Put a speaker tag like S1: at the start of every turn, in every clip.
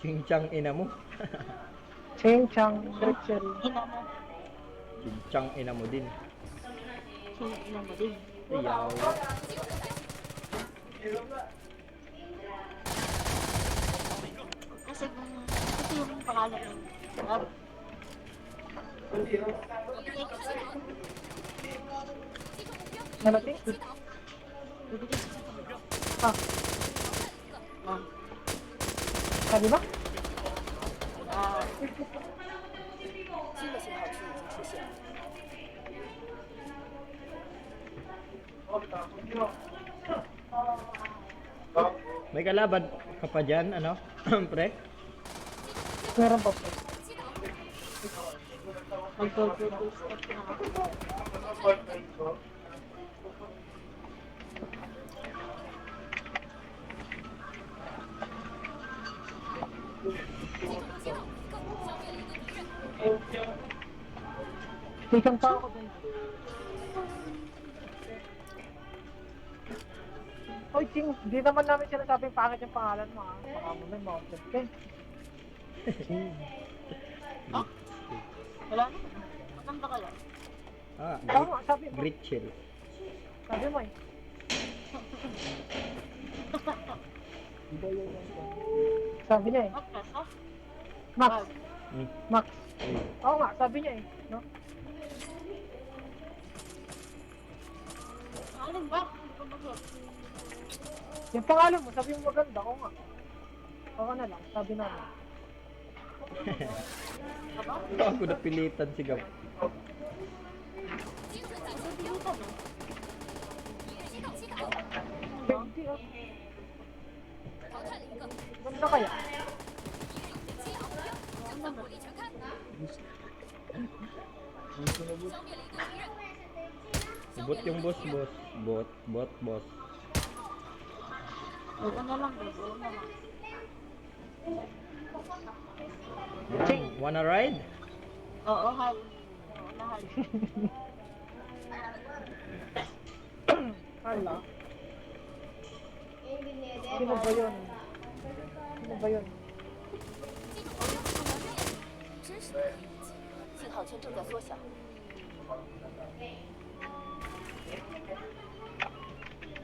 S1: Ching-chang ina mo.
S2: Ching Chang Rachel.
S3: Ina mo.
S1: Ching-chang ina mo din.
S3: Ina mo din.
S1: Ayaw.
S3: Kasi yung pangalan ng love.
S2: Nalating? Ah,
S3: Ah.
S2: sabi ba?
S3: Ah.
S1: May kalaban ka pa dyan, ano? Pre?
S2: Meron pa po.
S3: Mag-go step na ako.
S2: Tikang pa ako dun. Hoy, Ching, di naman namin sinasabing pangit yung pangalan mo, ha? Baka mo may mountain ka.
S3: Ah? Wala na. Maganda kaya.
S1: Ah,
S2: Oo nga, sabi mo.
S1: great chill.
S2: Sabi mo eh. Sabi niya eh.
S3: Magkas, ah?
S2: Max.
S1: Hmm.
S2: Max.
S1: Ay,
S2: Oo nga, sabi niya eh. No?
S3: Alin ba? Hindi ko mag-get.
S2: Yung pangalan mo, sabi mo maganda. Oo nga. Oo na lang, sabi namin.
S3: Aba?
S1: ako napilitan si Gab.
S3: Pagbibitan eh.
S2: Hindi ah. Ganda kaya?
S3: Ano ba?
S1: Bot yung boss. Boss.
S3: Ito na lang, babe. Ito na lang.
S1: Wanna ride?
S3: Oo, hal. Oo, nahal.
S2: Hala. Sino ba yun? Sino ba yun?
S4: 信号圈正在缩小。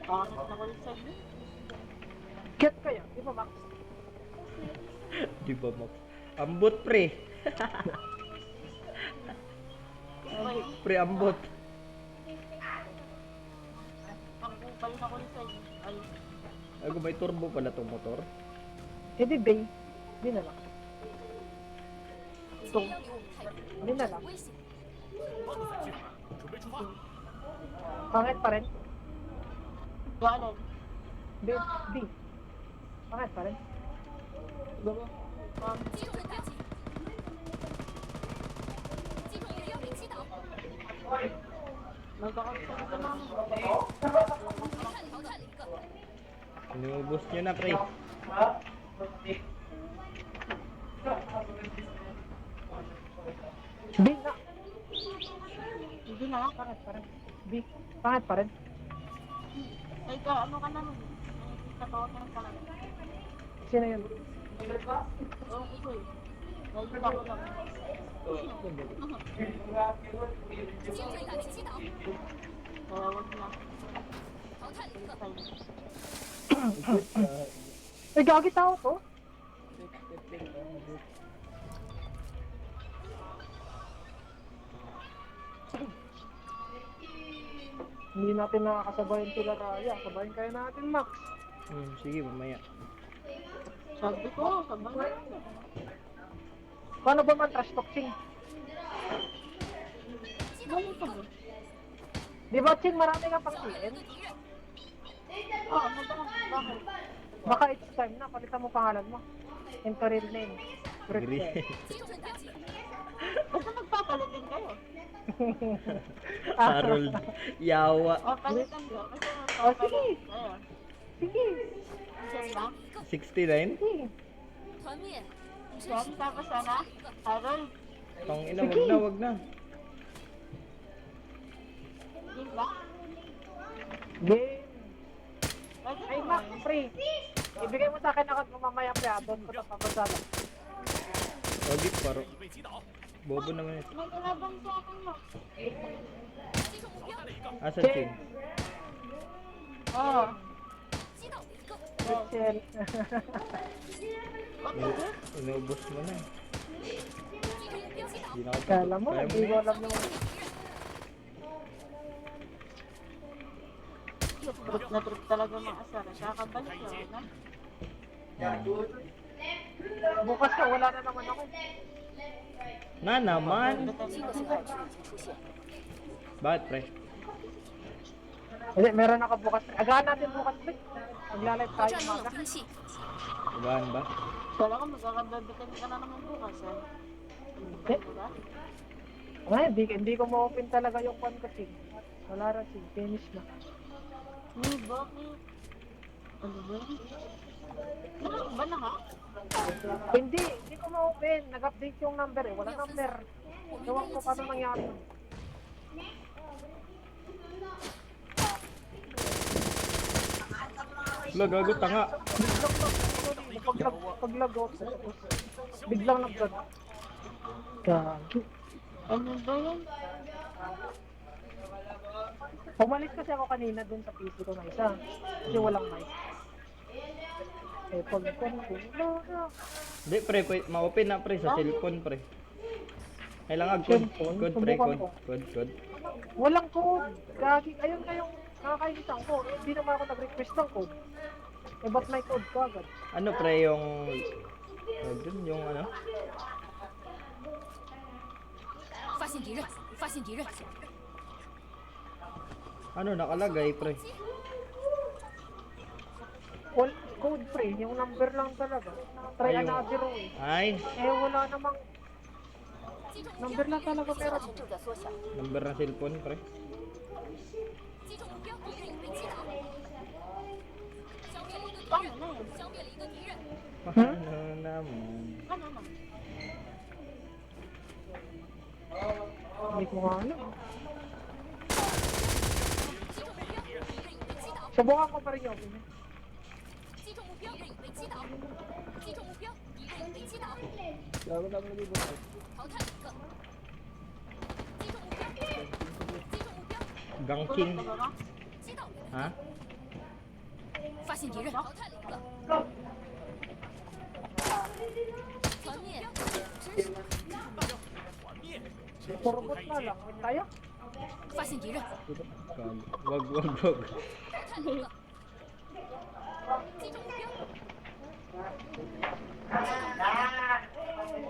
S3: Bakit na ko sa inyo?
S2: Get kaya? Di ba Max?
S1: Di ba, Max? Ambot, pre. Pre, ambot.
S3: Pakupal na ko sa inyo. Ay,
S1: Ako, may turbo pala tong motor.
S2: Eh di Bay. Di na lang.
S3: itong.
S2: Di na lang. Pangit pa rin.
S3: Galan.
S2: B. Pangit pa rin.
S3: Gabo. Nagkakasama ka namin.
S1: Inubos nyo na, pre.
S2: B na.
S3: Hindi na.
S2: Pangit pa rin. B. Pangit pa rin.
S3: Ay, ano ka na nun? May katotohan ka na.
S2: Sino yun?
S3: Oo, ito eh. Nakikita ko lang. Kaya wag na.
S2: Eh, gagi tao to? Hindi natin nakakasabayan sila Raya. Sabayin kaya natin, Max.
S1: Sige, mamaya.
S3: Sabi ko, sabay na.
S2: Paano ba man trash talk, Ching?
S3: Ganito ba?
S2: Di ba, Ching, marami ka pang CN?
S3: Oo, ano ba? Bakit?
S2: Baka it's time na, palitan mo pangalan mo. Into real name.
S1: Agree.
S3: Basta magpapalit din kayo.
S1: Harold. Yawa.
S3: O, palitan ko. Basta
S2: Oh,
S3: magpapalit.
S2: sige.
S3: Ayun.
S2: Sige.
S3: Sige lang.
S1: 69?
S2: Sige.
S3: Yan, tapos ano? Harold.
S1: Tang ina,
S2: Sige.
S1: wag na.
S3: Yun ba?
S2: Game.
S3: Pwede
S2: Ay,
S3: naman.
S2: Max, pre. ibigay mo sa akin ako mamaya pa doon ko tapapasala.
S1: Wagi paro. Bobo naman ito.
S3: May kalaban sa akin mo.
S1: Asan
S2: Ching.
S1: Ching?
S3: Oo.
S2: Rachel.
S1: Inubos mo na. Hindi na ako
S2: Kala mo,
S1: kaya
S2: hindi ko
S1: na
S2: alam yung...
S3: Trip na trip talaga mga asara. Kakabalik lang na.
S2: Bukas ka, wala na naman ako.
S1: Na naman. Bakit pre?
S2: Hindi, meron ako bukas. Agahan natin bukas, pre. Maglalive tayo umaga.
S1: Ibahan ba?
S3: Kala ko magkakababitan ka na naman bukas ha.
S2: Eh? Ay, hindi ko ma-open talaga yung pan kasi. Wala rin, finish na.
S3: Ni bakit? Ano ba yun? Ano ba na ha?
S2: Hindi ko ma-open. Nag-update yung number eh. Walang number. Ewan ko paano nangyari.
S1: Wala, gago, tanga.
S2: Pag-logout, biglang nag-gun. Gagi.
S3: Ano ba yun?
S2: Pumalis kasi ako kanina dun sa PC ko na isa. Kasi walang mic. Eh, pag-gun ko,
S1: Hindi pre, ma-open na pre sa cellphone pre. Kailangan code.
S2: Cellphone?
S1: Code pre,
S2: Subukan
S1: code.
S2: ko.
S1: Code.
S2: walang code. Gagi. Ayun kayong nakakaisang ko. Hindi naman ako nag-request ng code. Eh, ba't may code ko agad?
S1: Ano pre yung... dun yung ano?
S4: 发现敌人，发现敌人，
S1: Ano nakalagay pre?
S2: Code pre, yung number lang talaga. Try
S1: Ayun.
S2: another way.
S1: Ay,
S2: Eh, wala namang
S4: 击中目
S2: number
S4: 标，
S2: lang talaga
S4: 敌
S2: meron.
S4: 人正在缩小，
S1: number ng cellphone pre.
S4: 击中目标，敌人已被击倒，消灭了一个敌
S3: Paano
S4: 人，
S3: na yun?
S4: 消灭了一个敌人，
S1: Paano naman?
S3: Ano na?
S2: Hindi ko nga alam.
S4: 击中目标，敌人已被击倒，
S2: Subukan ko pa rin yun.
S4: 击中目标，敌人已被击倒，击中目标，敌人已被击倒，淘汰了一个，击中目标，击中目标，
S1: Gangking.
S3: Tuloy ka ba?
S4: 击倒一个，
S1: Ha?
S4: 发现敌人，淘汰了一个，团灭，真是
S2: Puro bot na lang. Wait tayo.
S4: 发现敌人，
S1: Wag.
S4: 淘汰了一个，击中目标，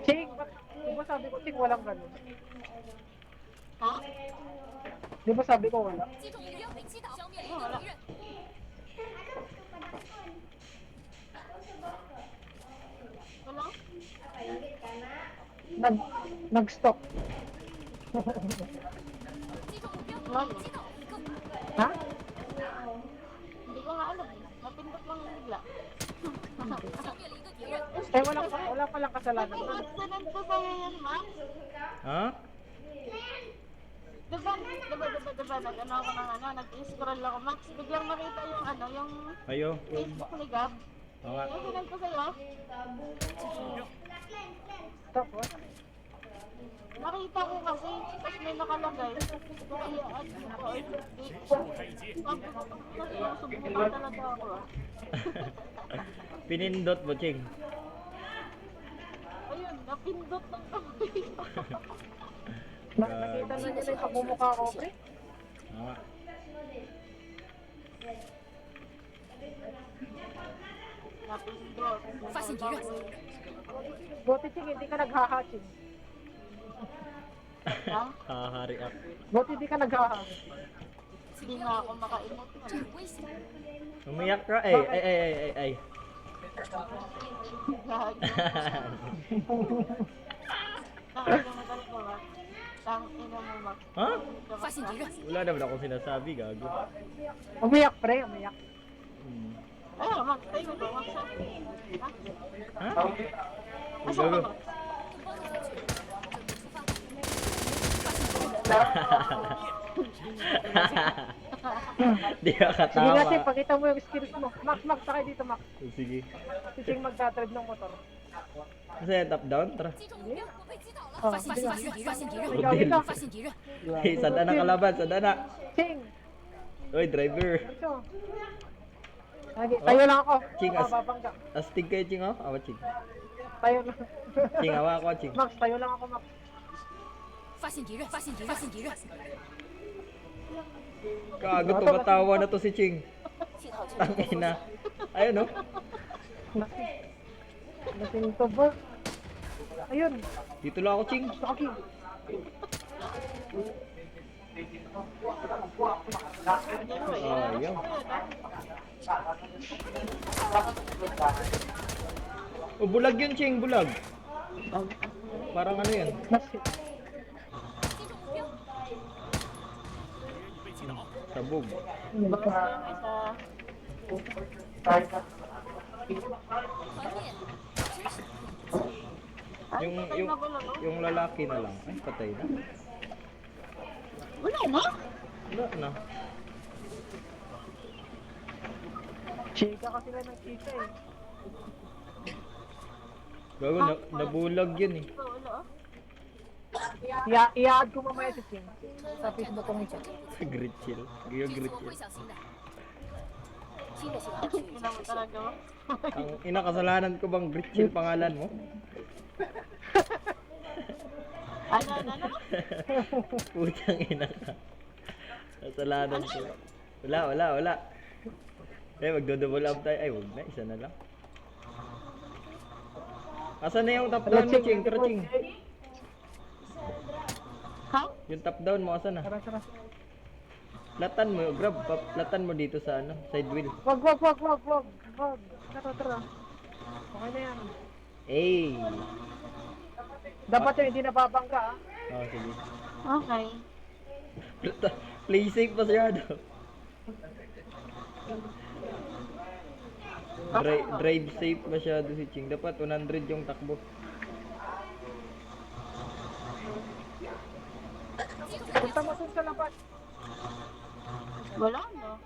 S2: Ching, di ba sabi ko, Ching, walang ganun?
S3: Ha?
S2: Di ba sabi ko wala?
S4: 击中目标被击倒，消灭了一个敌人，
S3: Wala?
S2: Nag-stop.
S4: 击中目标，
S3: Wala.
S4: 击倒了一个。
S2: Ha?
S3: Hindi ko nga alam. Napindot lang yung bigla.
S4: 消灭了一个敌人，
S2: Eh, wala palang kasalanan.
S3: Sunod ko sa'yo yan, Max.
S1: Ha?
S3: Diba, nag-ano ako ng nag-scroll ako, Max. Biglang makita yung yung
S1: Ayo.
S3: Facebook ni Gab.
S1: Oo nga.
S3: Yung sinend ko sa'yo,
S2: Tapos,
S3: nakita ko kasi, tapos may nakalagay. Kaya, sabi ko, subukan talaga ako
S1: Pinindot mo, Ching.
S3: Ayun, napindot ng kamay.
S2: nakita na nila yung pagmumukha ko, pre.
S1: Oo nga.
S3: Napindot.
S4: 发现敌人，
S2: Buti, Ching, hindi ka naghaha-ching.
S3: Ha?
S1: Hahari up.
S2: Buti hindi ka naghaha.
S3: Hindi nga ako makaimot.
S4: 这很危险，
S1: Umiyak ka. Ay.
S3: Tangina mo talaga ba? Tangina mo, Max.
S1: Ha?
S4: 发现敌人，
S1: Wala naman akong sinasabi, gago.
S2: Umiyak, pre, umiyak.
S1: Hmm.
S3: Ayun, Max. Tayo ba, Max? Ha?
S1: Ha?
S3: Asa
S1: Gago.
S3: ka, Max?
S4: 帮你出去，准备出发，发现敌人，
S1: Di ka
S2: Sige
S1: katawa.
S2: nga, Ching, pakita mo yung skills mo. Max, sakay dito, Max.
S1: Sige.
S2: Si Ching magdadrive ng motor.
S1: Kasi top down, tara.
S4: 击中目标，我被击倒了。
S2: Oh,
S4: 发现敌人，发现敌人，
S2: Ikaw, ikaw.
S4: 发现敌人。
S1: Hey, sada na kalaban, sada na.
S2: Ching,
S1: Oy, driver.
S2: ito. Lagi, tayo lang ako.
S1: Ching,
S2: Baka babangga.
S1: Astig kayo, Ching, oh. Awa, Ching.
S2: Tayo lang.
S1: Ching, awa ako, Ching.
S2: Max, tayo lang ako, Max.
S4: 发现敌人，发现敌人，发现敌人。
S1: Kago, tumatawa na to si Ching.
S4: 信号确认。
S1: Tangina. Ayun, oh.
S2: Lasing to ba? Ayun,
S1: Dito lang ako, Ching.
S2: Rocky.
S1: Ayaw. Oh, bulag yun, Ching, bulag. Parang ano yun?
S2: Lasing.
S4: 击中目标。
S1: Sabog.
S4: 团灭，真是
S1: Yung lalaki na lang. Ay, patay na.
S3: Wala na?
S1: Wala na.
S2: Chika kasi lang ng chika eh.
S1: Gago, nabulag yun eh.
S3: Wala.
S2: I-add ko mamaya si Ching. Sa Facebook ko nito.
S1: Great chill. Gago,
S4: 这次
S1: great
S4: 我会
S1: chill.
S4: 小心的。新的信号区已经
S3: Wala mo
S4: 出现。
S3: talaga.
S1: Ang inakasalanan ko bang great chill pangalan mo?
S3: Ano?
S1: Putang ina ka. Kasalanan ko. Wala. Eh, magdo-double up tayo. Ay, wag na. Isa na lang. Asan na yung top down mo, Ching? Tara, Ching.
S3: Ha?
S1: Yung top down mo, asan na?
S2: Tara.
S1: Platan mo, grab. Platan mo dito sa ano, side wheel.
S2: Wag. Tara. Okay na yan.
S1: Hey!
S2: Dapat yun, hindi nababangga ah.
S1: Oh, sige.
S3: Okay.
S1: Play safe masyado. Drive safe masyado si Ching. Dapat 100 yung takbo.
S2: Punta mo dun sa labas.
S3: Wala na.